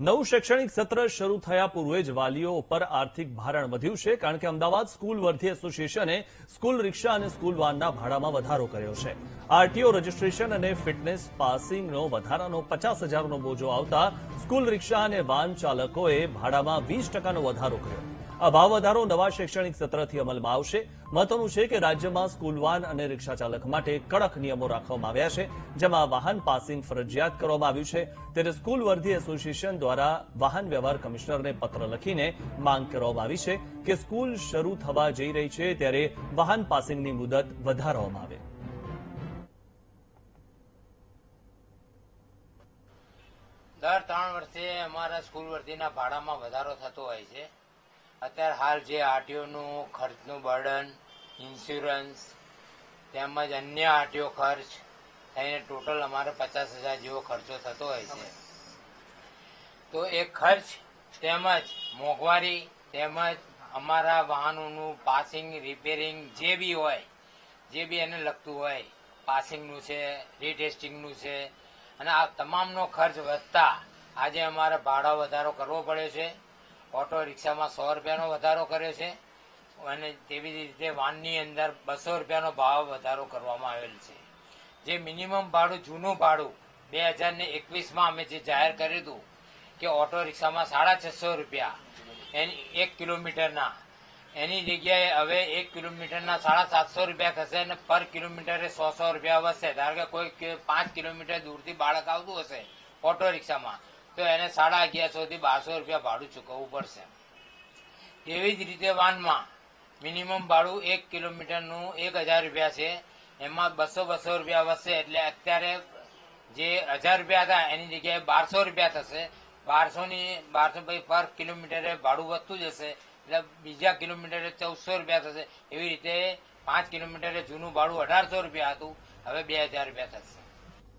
નવું શૈક્ષણિક સત્ર શરૂ થયા પૂર્વે જ વાલીઓ ઉપર આર્થિક ભારણ વધ્યું છે કારણ કે અમદાવાદ સ્કૂલ વર્ધી એસોસિએશને સ્કૂલ રિક્ષા અને સ્કૂલ વાનના ભાડામાં વધારો કર્યો છે। આરટીઓ રજીસ્ટ્રેશન અને ફિટનેસ પાસિંગનો વધારાનો 50,000નો બોજો આવતા સ્કૂલ રિક્ષા અને વાન ચાલકોએ ભાડામાં 20%નો વધારો કર્યો। આ ભાવ વધારો નવા શૈક્ષણિક સત્રથી અમલમાં આવશે। મહત્વનું છે કે રાજ્યમાં સ્કૂલ વાન અને રિક્ષા ચાલક માટે કડક નિયમો રાખવામાં આવ્યા છે, જેમાં વાહન પાસિંગ ફરજિયાત કરવામાં આવ્યું છે। ત્યારે સ્કૂલ વર્ધી એસોસિએશન દ્વારા વાહન વ્યવહાર કમિશનરને પત્ર લખીને માંગ કરવામાં આવી છે કે સ્કૂલ શરૂ થવા જઈ રહી છે ત્યારે વાહન પાસિંગની મુદત વધારવામાં આવે। દર 3 વર્ષે અમારા સ્કૂલ વર્ધીના ભાડામાં વધારો થતો હોય છે। અત્યારે હાલ જે આરટીઓનું ખર્ચનું બર્ડન, ઇન્સ્યોરન્સ તેમજ અન્ય આરટીઓ ખર્ચ થઈને ટોટલ અમારે 50,000 જેવો ખર્ચો થતો હોય છે। તો એ ખર્ચ તેમજ મોંઘવારી તેમજ અમારા વાહનોનું પાસિંગ, રિપેરિંગ જે બી હોય, જે બી એને લગતું હોય, પાસિંગનું છે, રીટેસ્ટિંગનું છે, અને આ તમામનો ખર્ચ વધતા આજે અમારે ભાડા વધારો કરવો પડ્યો છે। ઓટો રિક્ષામાં 100 રૂપિયાનો વધારો કર્યો છે અને તેવી રીતે વાનની અંદર 200 રૂપિયાનો ભાવ વધારો કરવામાં આવેલ છે। જે મિનિમમ ભાડું, જૂનું ભાડું 2021માં અમે જે જાહેર કર્યું હતું કે ઓટો રિક્ષામાં 650 રૂપિયા એની 1 કિલોમીટરના, એની જગ્યાએ હવે 1 કિલોમીટરના 750 રૂપિયા થશે અને પર કિલોમીટરે 100 રૂપિયા વધશે। ધારો કે કોઈ 5 કિલોમીટર દૂરથી બાળક આવતું હશે ઓટો રિક્ષામાં તો એને 1150 થી 1200 રૂપિયા ભાડું ચૂકવવું પડશે। એવી જ રીતે વાનમાં મિનિમમ ભાડું 1 કિલોમીટરનું 1000 રૂપિયા છે, એમાં 200 રૂપિયા વધશે એટલે અત્યારે જે 1000 રૂપિયા હતા એની જગ્યાએ 1200 રૂપિયા થશે। 1200 પછી પર કિલોમીટરે ભાડું વધતું જશે એટલે બીજા કિલોમીટરે 1400 રૂપિયા થશે। એવી રીતે 5 કિલોમીટરે જૂનું ભાડું 1800 રૂપિયા હતું, હવે 2000 રૂપિયા થશે।